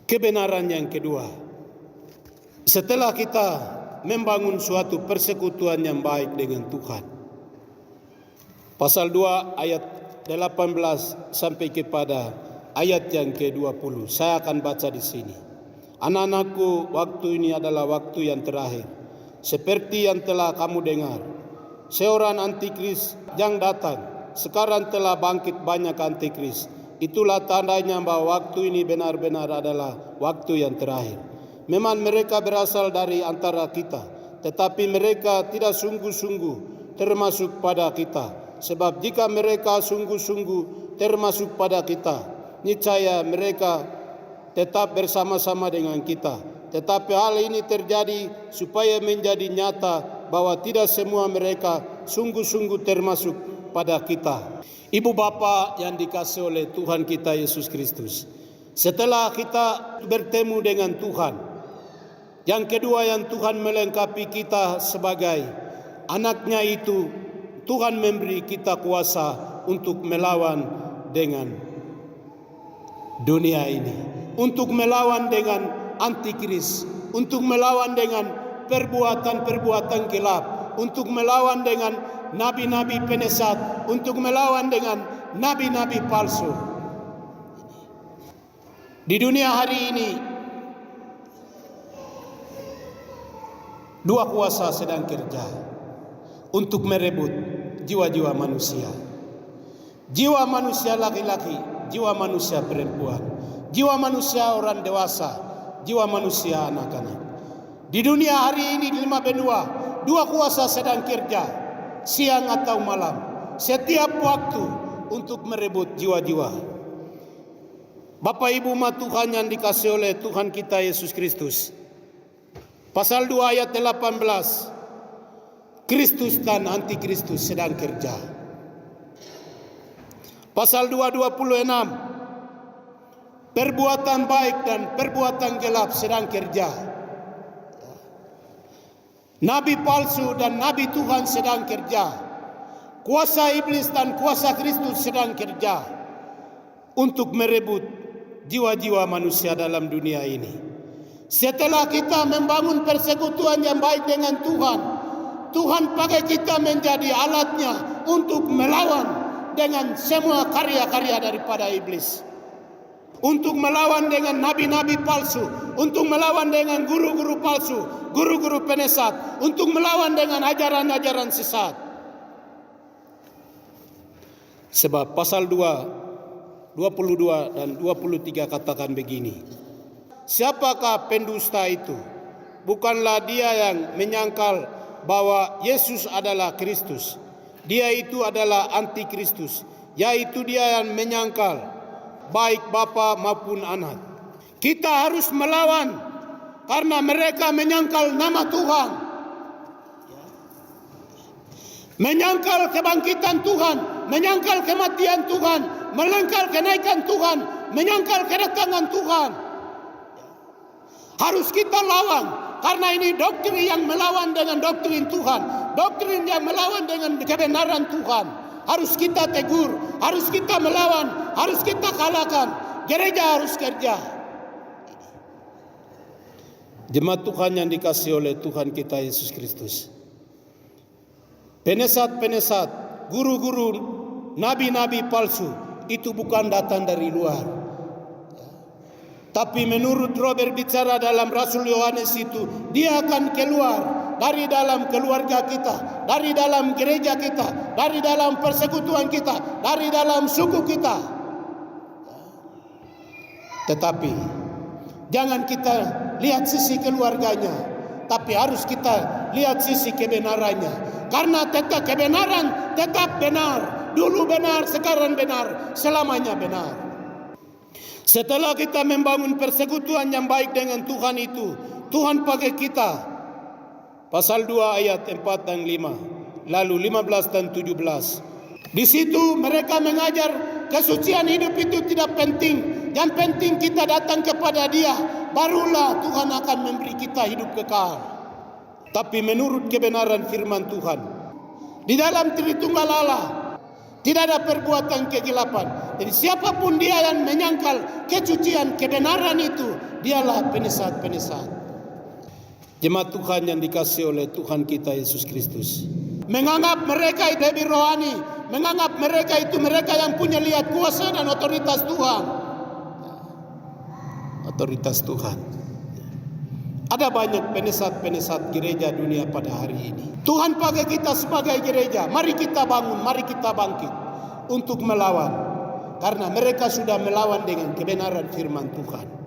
Kebenaran yang kedua, setelah kita membangun suatu persekutuan yang baik dengan Tuhan. Pasal 2 ayat 18 sampai kepada ayat yang ke-20. Saya akan baca di sini. Anak-anakku, waktu ini adalah waktu yang terakhir. Seperti yang telah kamu dengar, seorang antikris yang datang. Sekarang telah bangkit banyak antikris. Itulah tandanya bahwa waktu ini benar-benar adalah waktu yang terakhir. Memang mereka berasal dari antara kita, tetapi mereka tidak sungguh-sungguh termasuk pada kita. Sebab jika mereka sungguh-sungguh termasuk pada kita, niscaya mereka tetap bersama-sama dengan kita. Tetapi hal ini terjadi supaya menjadi nyata bahwa tidak semua mereka sungguh-sungguh termasuk pada kita. Ibu bapa yang dikasihi oleh Tuhan kita Yesus Kristus, setelah kita bertemu dengan Tuhan, yang kedua yang Tuhan melengkapi kita sebagai anaknya itu, Tuhan memberi kita kuasa untuk melawan dengan dunia ini, untuk melawan dengan antikris, untuk melawan dengan perbuatan-perbuatan gelap, untuk melawan dengan nabi-nabi penyesat, untuk melawan dengan nabi-nabi palsu. Di dunia hari ini, dua kuasa sedang kerja untuk merebut jiwa-jiwa manusia. Jiwa manusia laki-laki, jiwa manusia perempuan, jiwa manusia orang dewasa, jiwa manusia anak-anak. Di dunia hari ini di 5 benua, dua kuasa sedang kerja, siang atau malam, setiap waktu untuk merebut jiwa-jiwa. Bapak Ibu umat Tuhan yang dikasihi oleh Tuhan kita Yesus Kristus, pasal 2 ayat 18, Kristus dan antikristus sedang kerja. Pasal 2:26, perbuatan baik dan perbuatan gelap sedang kerja. Nabi palsu dan nabi Tuhan sedang kerja. Kuasa iblis dan kuasa Kristus sedang kerja untuk merebut jiwa-jiwa manusia dalam dunia ini. Setelah kita membangun persekutuan yang baik dengan Tuhan, Tuhan pakai kita menjadi alatnya untuk melawan dengan semua karya-karya daripada iblis. Untuk melawan dengan nabi-nabi palsu, untuk melawan dengan guru-guru palsu, guru-guru penyesat, untuk melawan dengan ajaran-ajaran sesat. Sebab pasal 2, 22 dan 23 katakan begini. Siapakah pendusta itu? Bukanlah dia yang menyangkal bahwa Yesus adalah Kristus. Dia itu adalah antikristus, yaitu dia yang menyangkal baik bapa maupun anak. Kita harus melawan karena mereka menyangkal nama Tuhan, menyangkal kebangkitan Tuhan, menyangkal kematian Tuhan, menyangkal kenaikan Tuhan, menyangkal kedatangan Tuhan. Harus kita lawan karena ini doktrin yang melawan dengan doktrin Tuhan, doktrin yang melawan dengan kebenaran Tuhan. Harus kita tegur, harus kita melawan, harus kita kalahkan. Gereja harus kerja. Jemaat Tuhan yang dikasihi oleh Tuhan kita Yesus Kristus, penyesat-penyesat, guru-guru, nabi-nabi palsu itu bukan datang dari luar. Tapi menurut Robert bicara dalam Rasul Yohanes itu, dia akan keluar dari dalam keluarga kita, dari dalam gereja kita, dari dalam persekutuan kita, dari dalam suku kita. Tetapi jangan kita lihat sisi keluarganya, tapi harus kita lihat sisi kebenarannya. Karena tetap kebenaran tetap benar. Dulu benar, sekarang benar, selamanya benar. Setelah kita membangun persekutuan yang baik dengan Tuhan itu, Tuhan pakai kita. Pasal 2 ayat 4 dan 5, lalu 15 dan 17. Di situ mereka mengajar kesucian hidup itu tidak penting. Yang penting kita datang kepada Dia, barulah Tuhan akan memberi kita hidup kekal. Tapi menurut kebenaran firman Tuhan, di dalam Tritunggal Allah, Tidak ada perbuatan kegelapan. Jadi siapapun dia yang menyangkal kesucian, kebenaran itu, dialah penisat-penisat. Jemaat Tuhan yang dikasihi oleh Tuhan kita Yesus Kristus, menganggap mereka itu lebih rohani, menganggap mereka itu mereka yang punya lihat kuasa dan otoritas Tuhan. Otoritas Tuhan. Ada banyak penisat-penisat gereja dunia pada hari ini. Tuhan pakai kita sebagai gereja. Mari kita bangun, mari kita bangkit untuk melawan. Karena mereka sudah melawan dengan kebenaran firman Tuhan.